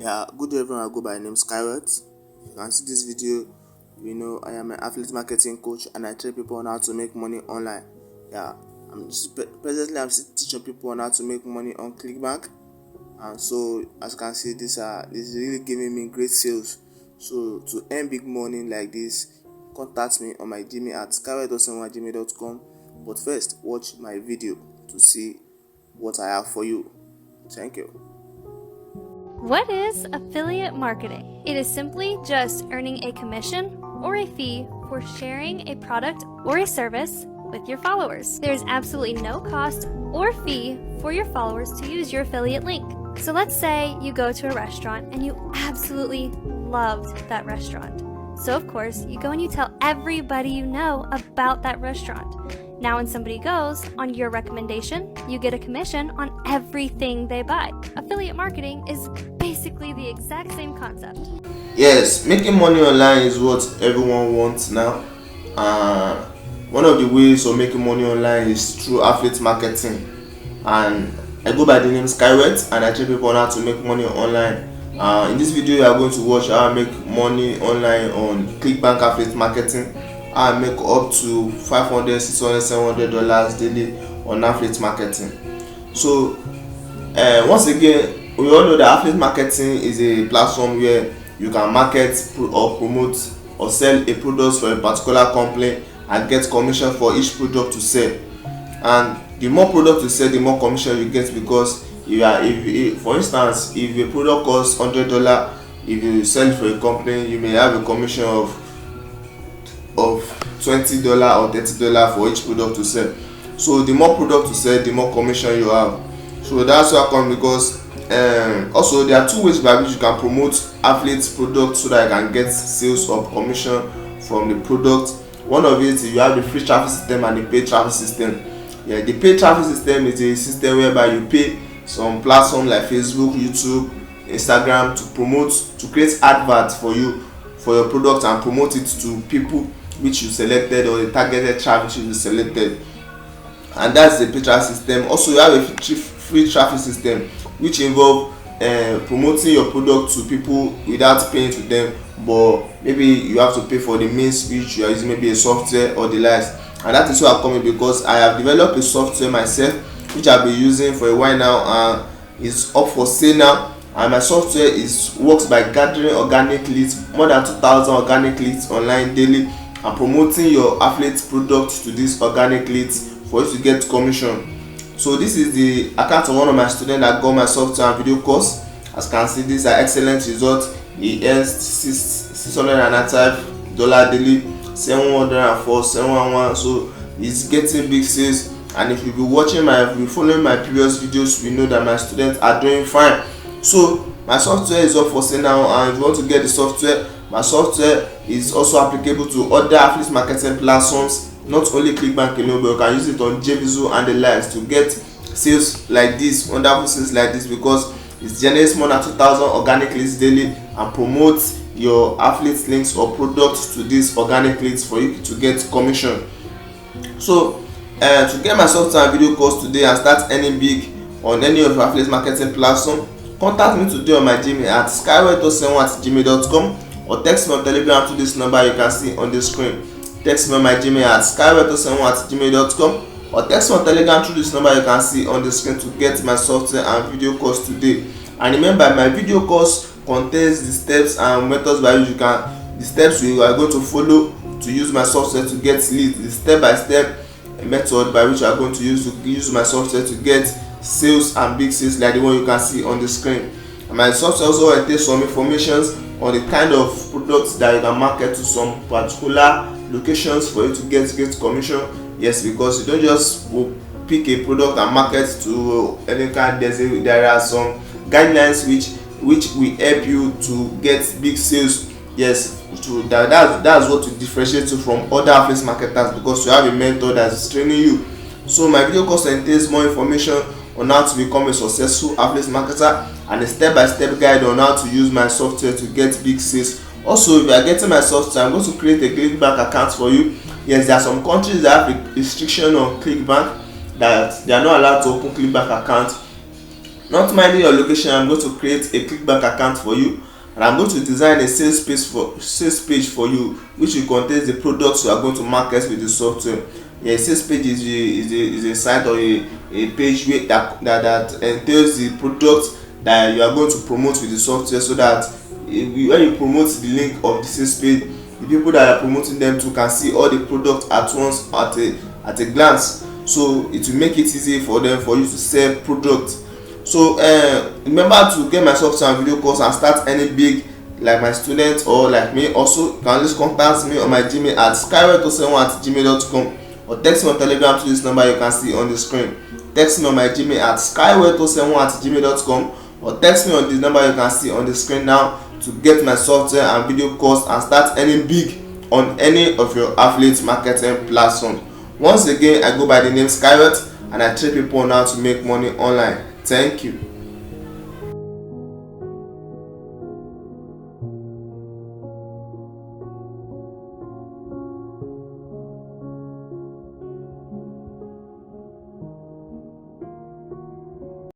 Yeah, good day everyone. I go by name Skyward. You can see this video. I am an affiliate marketing coach and I train people on how to make money online. Yeah, presently I'm still teaching people on how to make money on ClickBank, and so as you can see, this is really giving me great sales. So to earn big money like this, contact me on my Gmail at skyward.gmail.com. But first, watch my video to see what I have for you. Thank you. What is affiliate marketing? It is simply just earning a commission or a fee for sharing a product or a service with your followers. There's absolutely no cost or fee for your followers to use your affiliate link. So let's say you go to a restaurant and you absolutely loved that restaurant. So of course, you go and you tell everybody you know about that restaurant. Now when somebody goes on your recommendation, you get a commission on everything they buy. Affiliate marketing is basically the exact same concept. Yes, making money online is what everyone wants now. One of the ways of making money online is through affiliate marketing. And I go by the name Skyward and I train people on how to make money online. In this video, you are going to watch how I make money online on ClickBank affiliate marketing. I make up to $500, $600, $700 daily on affiliate marketing. So once again, we all know that affiliate marketing is a platform where you can market or promote or sell a product for a particular company and get commission for each product to sell. And the more product you sell, the more commission you get, because for instance, if a product costs $100, if you sell it for a company, you may have a commission of $20 or $30 for each product to sell. So the more product to sell, the more commission you have. So that's why I come, because also there are two ways by which you can promote affiliate products so that you can get sales or commission from the product. One of it, you have the free traffic system and the paid traffic system. Yeah, the paid traffic system is a system whereby you pay some platforms like Facebook, YouTube, Instagram to create adverts for your product and promote it to people which you selected, or the targeted traffic you selected. And that's the paid traffic system. Also, you have a free traffic system which involve promoting your product to people without paying to them, but maybe you have to pay for the means which you are using, maybe a software or the likes. And that is why I'm coming, because I have developed a software myself which I've been using for a while now, and it's up for sale now. And my software works by gathering organic leads, more than 2,000 organic leads online daily, and promoting your affiliate product to these organic leads for you to get commission. So this is the account of one of my students that got my software and video course. As you can see, these are excellent results. He earns $695 daily, 704, 711. So he's getting big sales. And if you be following my previous videos, we know that my students are doing fine. So my software is up for sale now, and if you want to get the software, my software is also applicable to other affiliate marketing platforms, not only ClickBank alone, but you can use it on JVZoo and the likes to get sales like this, wonderful sales like this, because it generates more than 2,000 organic leads daily and promotes your affiliate links or products to these organic leads for you to get commission. So to get my software and video course today and start earning big on any of your affiliate marketing platform, contact me today on my Gmail at skyward.71@gmail.com, or text me on Telegram to this number you can see on the screen. Text me on my Gmail at skyward.71@gmail.com, or text me on Telegram through this number you can see on the screen to get my software and video course today. And remember, my video course contains the steps and methods by which the steps you are going to follow to use my software to get leads, the step-by-step method by which you are going to use my software to get sales and big sales like the one you can see on the screen. And my software also contains some information on the kind of products that you can market to some particular locations for you to get commission. Yes, because you don't just pick a product and market to any kind. There are some guidelines which will help you to get big sales. Yes, that's what will differentiate you from other affiliate marketers, because you have a mentor that is training you. So my video course contains more information on how to become a successful affiliate marketer and a step-by-step guide on how to use my software to get big sales. Also, if you are getting my software, I'm going to create a ClickBank account for you. Yes, there are some countries that have a restriction on ClickBank, that they are not allowed to open ClickBank account. Not minding your location, I'm going to create a clickbank account for you, and I'm going to design a sales page for you, which will contain the products you are going to market with the software. A sales page is a site or a page where that entails the product that you are going to promote with the software, so that when you promote the link of the sales page, the people that are promoting them to can see all the products at once at a glance. So it will make it easy for them for you to sell products. So remember to get my software and video course and start earning big like my students or like me. Also, you can always contact me on my Gmail at skyway271@gmail.com, or text me on Telegram to this number you can see on the screen. Text me on my Gmail at skyway271@gmail.com, or text me on this number you can see on the screen now to get my software and video course and start earning big on any of your affiliate marketing platforms. Once again, I go by the name Skyway, and I train people on how to make money online. Thank you.